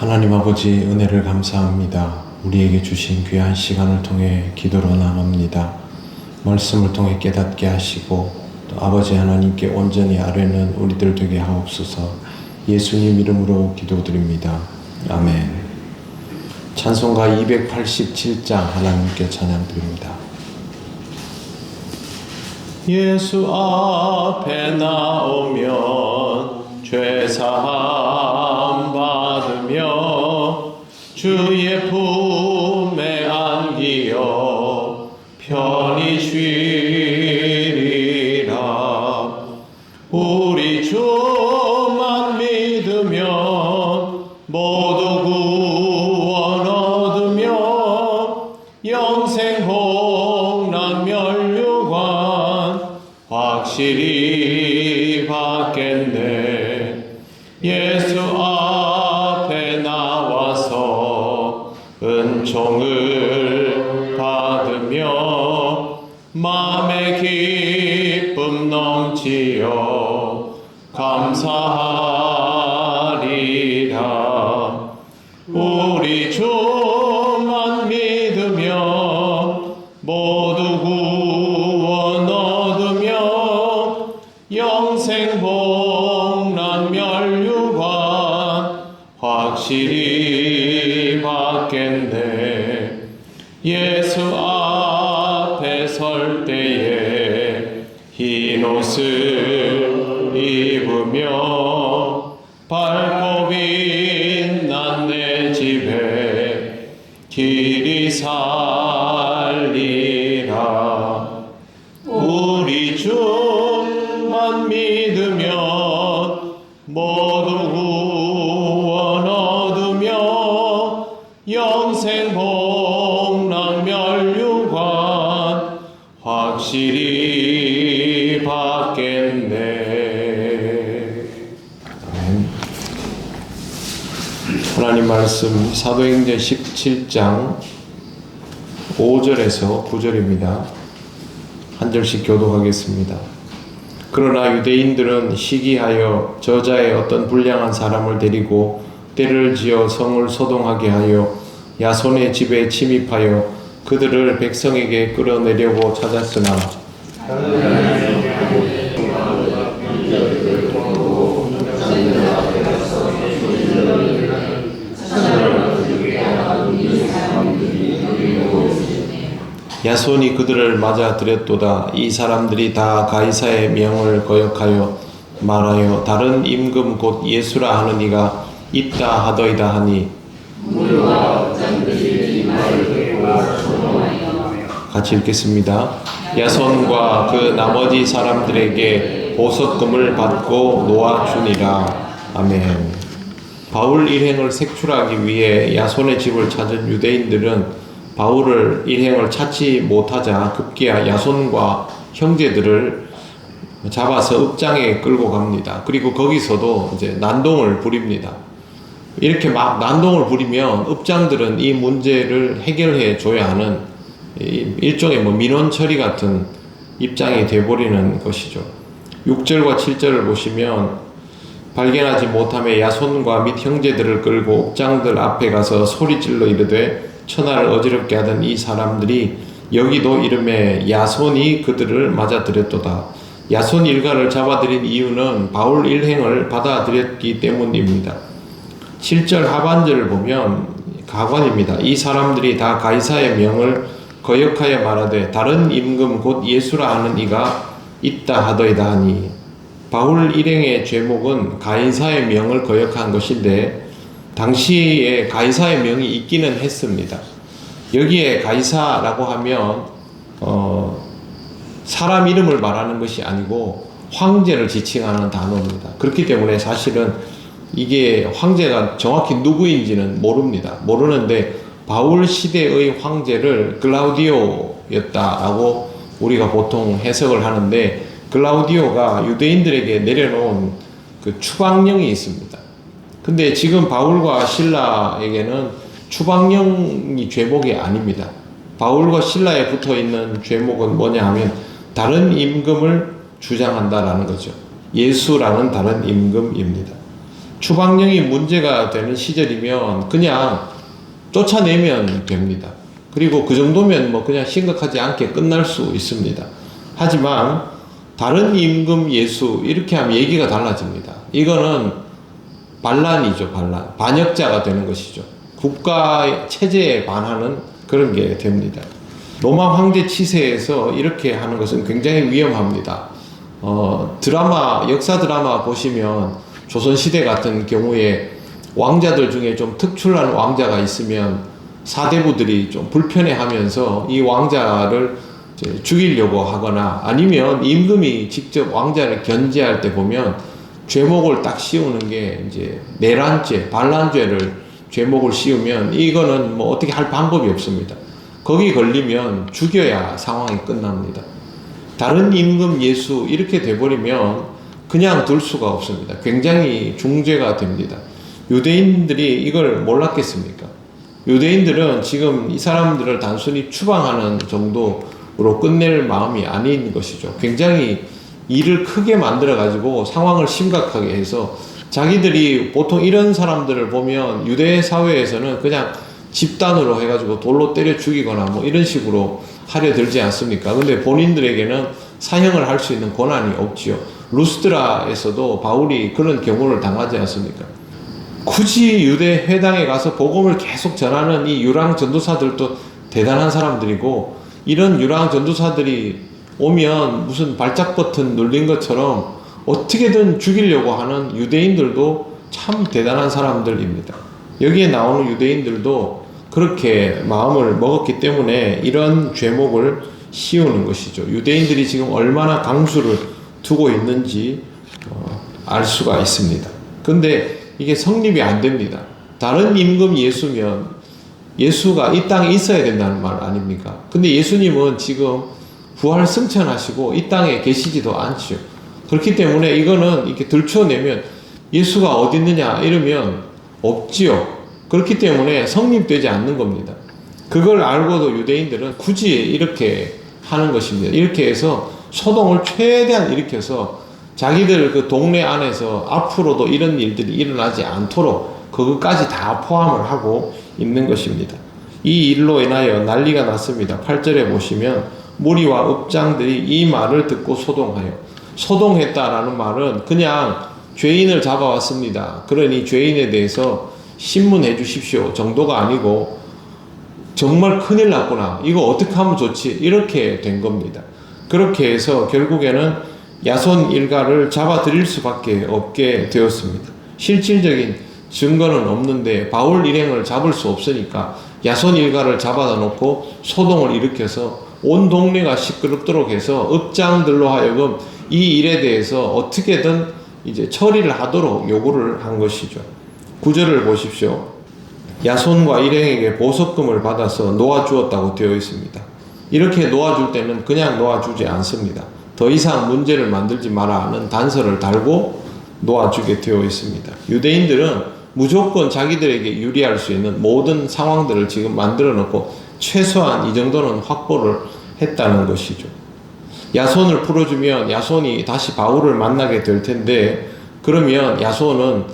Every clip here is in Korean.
하나님 아버지 은혜를 감사합니다. 우리에게 주신 귀한 시간을 통해 기도로 나갑니다. 말씀을 통해 깨닫게 하시고 또 아버지 하나님께 온전히 아뢰는 우리들 되게 하옵소서. 예수님 이름으로 기도드립니다. 아멘. 찬송가 287장 하나님께 찬양드립니다. 예수 앞에 나오면 죄사함 받으며 주의 품에 안기어 편히 쉬리라. 우리 주만 믿으면 모두 구원 얻으며 영생 복락 면류관 확실히 받겠네. 예수 앞에 나와서 은총을 받으며 마음의 기쁨 넘치어 감사하리라. 우리 주만 믿으며 모두 구원 얻으며 영생 복락 면류관 확실히 받겠네. 예수 앞에 설 때에 흰 옷을 입으며 밝고 빛난 내 집에 길이 살리라. 우리 주만 믿으면 모두 구원 얻으며 영생 복락 면류관 확실히 받겠네. 하나님 말씀 사도행전 17장 5절에서 9절입니다. 한 절씩 교독하겠습니다. 그러나 유대인들은 시기하여 저자의 어떤 불량한 사람을 데리고 떼를 지어 성을 소동하게 하여 야손의 집에 침입하여 그들을 백성에게 끌어내려고 찾았으나 야손이 그들을 맞아들였도다. 이 사람들이 다 가이사의 명을 거역하여 말하여 다른 임금 곧 예수라 하는 이가 있다 하더이다 하니 같이 읽겠습니다. 야손과 그 나머지 사람들에게 보석금을 받고 놓아주니라. 아멘. 바울 일행을 색출하기 위해 야손의 집을 찾은 유대인들은 바울을 일행을 찾지 못하자 급기야 야손과 형제들을 잡아서 읍장에 끌고 갑니다. 그리고 거기서도 이제 난동을 부립니다. 이렇게 막 난동을 부리면 읍장들은 이 문제를 해결해 줘야 하는 일종의 민원 처리 같은 입장이 돼버리는 것이죠. 6절과 7절을 보시면 발견하지 못하며 야손과 및 형제들을 끌고 읍장들 앞에 가서 소리질러 이르되 천하를 어지럽게 하던 이 사람들이 여기도 이름에 야손이 그들을 맞아들였도다. 야손 일가를 잡아들인 이유는 바울 일행을 받아들였기 때문입니다. 7절 하반절을 보면 가관입니다. 이 사람들이 다 가이사의 명을 거역하여 말하되 다른 임금 곧 예수라 하는 이가 있다 하더이다 하니 바울 일행의 죄목은 가이사의 명을 거역한 것인데 당시에 가이사의 명이 있기는 했습니다. 여기에 가이사라고 하면 사람 이름을 말하는 것이 아니고 황제를 지칭하는 단어입니다. 그렇기 때문에 사실은 이게 황제가 정확히 누구인지는 모릅니다. 모르는데 바울 시대의 황제를 글라우디오였다라고 우리가 보통 해석을 하는데 글라우디오가 유대인들에게 내려놓은 그 추방령이 있습니다. 근데 지금 바울과 실라에게는 추방령이 죄목이 아닙니다. 바울과 신라에 붙어 있는 죄목은 뭐냐 하면 다른 임금을 주장한다라는 거죠. 예수라는 다른 임금입니다. 추방령이 문제가 되는 시절이면 그냥 쫓아내면 됩니다. 그리고 그 정도면 뭐 그냥 심각하지 않게 끝날 수 있습니다. 하지만 다른 임금 예수 이렇게 하면 얘기가 달라집니다. 이거는 반란이죠, 반란. 반역자가 되는 것이죠. 국가 체제에 반하는 그런 게 됩니다. 로마 황제 치세에서 이렇게 하는 것은 굉장히 위험합니다. 역사 드라마 보시면 조선시대 같은 경우에 왕자들 중에 좀 특출난 왕자가 있으면 사대부들이 좀 불편해하면서 이 왕자를 죽이려고 하거나 아니면 임금이 직접 왕자를 견제할 때 보면 죄목을 딱 씌우는 게 이제 내란죄, 반란죄를 죄목을 씌우면 이거는 뭐 어떻게 할 방법이 없습니다. 거기 걸리면 죽여야 상황이 끝납니다. 다른 임금 예수 이렇게 돼버리면 그냥 둘 수가 없습니다. 굉장히 중죄가 됩니다. 유대인들이 이걸 몰랐겠습니까? 유대인들은 지금 이 사람들을 단순히 추방하는 정도로 끝낼 마음이 아닌 것이죠. 굉장히 일을 크게 만들어 가지고 상황을 심각하게 해서 자기들이 보통 이런 사람들을 보면 유대 사회에서는 그냥 집단으로 해가지고 돌로 때려 죽이거나 뭐 이런 식으로 하려 들지 않습니까? 근데 본인들에게는 사형을 할 수 있는 권한이 없지요. 루스드라에서도 바울이 그런 경우를 당하지 않습니까? 굳이 유대 회당에 가서 복음을 계속 전하는 이 유랑 전도사들도 대단한 사람들이고, 이런 유랑 전도사들이 오면 무슨 발작 버튼 눌린 것처럼 어떻게든 죽이려고 하는 유대인들도 참 대단한 사람들입니다. 여기에 나오는 유대인들도 그렇게 마음을 먹었기 때문에 이런 죄목을 씌우는 것이죠. 유대인들이 지금 얼마나 강수를 두고 있는지 알 수가 있습니다. 근데 이게 성립이 안 됩니다. 다른 임금 예수면 예수가 이 땅에 있어야 된다는 말 아닙니까? 근데 예수님은 지금 부활 승천하시고 이 땅에 계시지도 않죠. 그렇기 때문에 이거는 이렇게 들춰내면 예수가 어디 있느냐 이러면 없지요. 그렇기 때문에 성립되지 않는 겁니다. 그걸 알고도 유대인들은 굳이 이렇게 하는 것입니다. 이렇게 해서 소동을 최대한 일으켜서 자기들 그 동네 안에서 앞으로도 이런 일들이 일어나지 않도록 그것까지 다 포함을 하고 있는 것입니다. 이 일로 인하여 난리가 났습니다. 8절에 보시면 무리와 읍장들이 이 말을 듣고 소동하여, 소동했다라는 말은 그냥 죄인을 잡아왔습니다. 그러니 죄인에 대해서 신문해 주십시오 정도가 아니고 정말 큰일 났구나, 이거 어떻게 하면 좋지, 이렇게 된 겁니다. 그렇게 해서 결국에는 야손 일가를 잡아들일 수밖에 없게 되었습니다. 실질적인 증거는 없는데 바울 일행을 잡을 수 없으니까 야손 일가를 잡아다 놓고 소동을 일으켜서 온 동네가 시끄럽도록 해서 읍장들로 하여금 이 일에 대해서 어떻게든 이제 처리를 하도록 요구를 한 것이죠. 9절을 보십시오. 야손과 일행에게 보석금을 받아서 놓아주었다고 되어 있습니다. 이렇게 놓아줄 때는 그냥 놓아주지 않습니다. 더 이상 문제를 만들지 마라 하는 단서를 달고 놓아주게 되어 있습니다. 유대인들은 무조건 자기들에게 유리할 수 있는 모든 상황들을 지금 만들어 놓고 최소한 이 정도는 확보를 했다는 것이죠. 야손을 풀어주면 야손이 다시 바울을 만나게 될 텐데, 그러면 야손은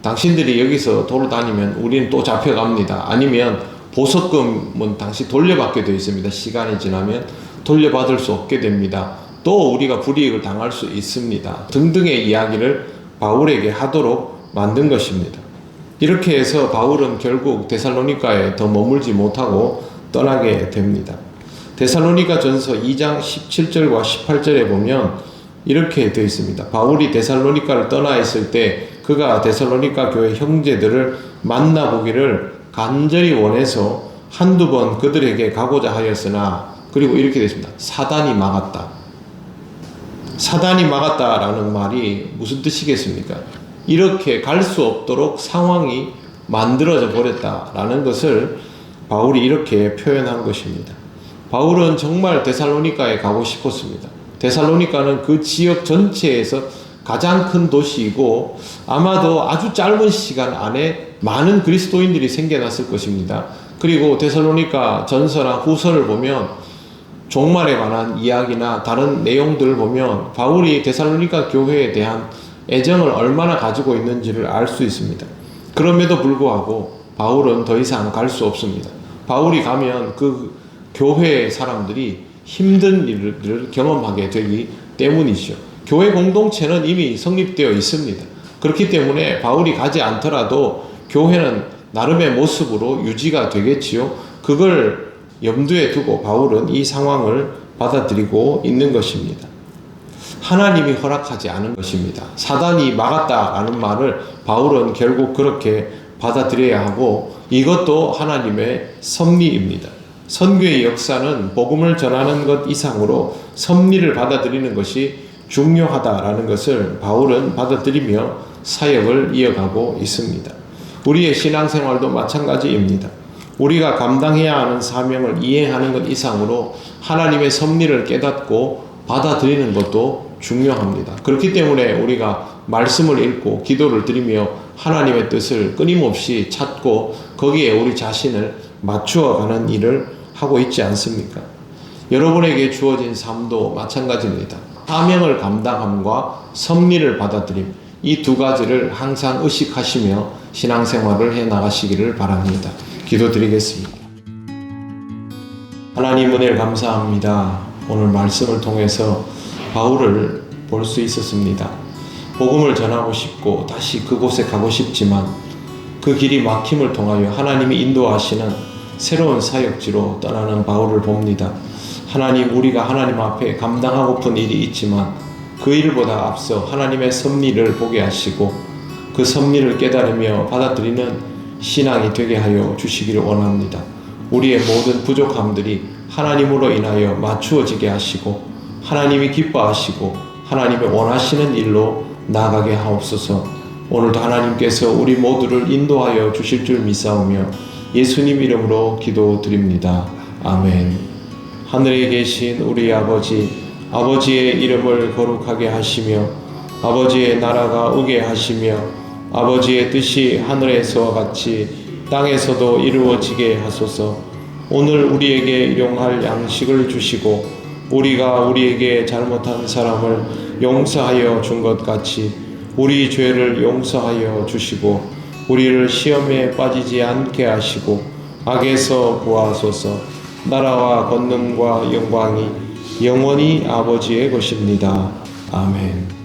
당신들이 여기서 돌아다니면 우리는 또 잡혀갑니다. 아니면 보석금은 당시 돌려받게 되어 있습니다. 시간이 지나면 돌려받을 수 없게 됩니다. 또 우리가 불이익을 당할 수 있습니다. 등등의 이야기를 바울에게 하도록 만든 것입니다. 이렇게 해서 바울은 결국 데살로니가에 더 머물지 못하고 떠나게 됩니다. 데살로니가 전서 2장 17절과 18절에 보면 이렇게 되어 있습니다. 바울이 데살로니가를 떠나 있을 때 그가 데살로니가 교회 형제들을 만나보기를 간절히 원해서 한두 번 그들에게 가고자 하였으나, 그리고 이렇게 되어 있습니다. 사단이 막았다. 사단이 막았다라는 말이 무슨 뜻이겠습니까? 이렇게 갈 수 없도록 상황이 만들어져 버렸다라는 것을 바울이 이렇게 표현한 것입니다. 바울은 정말 데살로니가에 가고 싶었습니다. 데살로니가는 그 지역 전체에서 가장 큰 도시이고 아마도 아주 짧은 시간 안에 많은 그리스도인들이 생겨났을 것입니다. 그리고 데살로니가 전서나 후서를 보면 종말에 관한 이야기나 다른 내용들을 보면 바울이 데살로니가 교회에 대한 애정을 얼마나 가지고 있는지를 알 수 있습니다. 그럼에도 불구하고 바울은 더 이상 갈 수 없습니다. 바울이 가면 그 교회 사람들이 힘든 일을 경험하게 되기 때문이죠. 교회 공동체는 이미 성립되어 있습니다. 그렇기 때문에 바울이 가지 않더라도 교회는 나름의 모습으로 유지가 되겠지요. 그걸 염두에 두고 바울은 이 상황을 받아들이고 있는 것입니다. 하나님이 허락하지 않은 것입니다. 사단이 막았다라는 말을 바울은 결국 그렇게 받아들여야 하고, 이것도 하나님의 섭리입니다. 선교의 역사는 복음을 전하는 것 이상으로 섭리를 받아들이는 것이 중요하다라는 것을 바울은 받아들이며 사역을 이어가고 있습니다. 우리의 신앙생활도 마찬가지입니다. 우리가 감당해야 하는 사명을 이행하는 것 이상으로 하나님의 섭리를 깨닫고 받아들이는 것도 중요합니다. 그렇기 때문에 우리가 말씀을 읽고 기도를 드리며 하나님의 뜻을 끊임없이 찾고 거기에 우리 자신을 맞추어가는 일을 하고 있지 않습니까? 여러분에게 주어진 삶도 마찬가지입니다. 사명을 감당함과 섭리를 받아들임, 이 두 가지를 항상 의식하시며 신앙생활을 해나가시기를 바랍니다. 기도드리겠습니다. 하나님 은혜를 감사합니다. 오늘 말씀을 통해서 바울을 볼 수 있었습니다. 복음을 전하고 싶고 다시 그곳에 가고 싶지만 그 길이 막힘을 통하여 하나님이 인도하시는 새로운 사역지로 떠나는 바울을 봅니다. 하나님, 우리가 하나님 앞에 감당하고픈 일이 있지만 그 일보다 앞서 하나님의 섭리를 보게 하시고 그 섭리를 깨달으며 받아들이는 신앙이 되게 하여 주시기를 원합니다. 우리의 모든 부족함들이 하나님으로 인하여 맞추어지게 하시고 하나님이 기뻐하시고 하나님의 원하시는 일로 나아가게 하옵소서. 오늘도 하나님께서 우리 모두를 인도하여 주실 줄 믿사오며 예수님 이름으로 기도드립니다. 아멘. 하늘에 계신 우리 아버지, 아버지의 이름을 거룩하게 하시며 아버지의 나라가 오게 하시며 아버지의 뜻이 하늘에서와 같이 땅에서도 이루어지게 하소서. 오늘 우리에게 일용할 양식을 주시고 우리가 우리에게 잘못한 사람을 용서하여 준 것 같이 우리 죄를 용서하여 주시고 우리를 시험에 빠지지 않게 하시고 악에서 구하소서. 나라와 권능과 영광이 영원히 아버지의 것입니다. 아멘.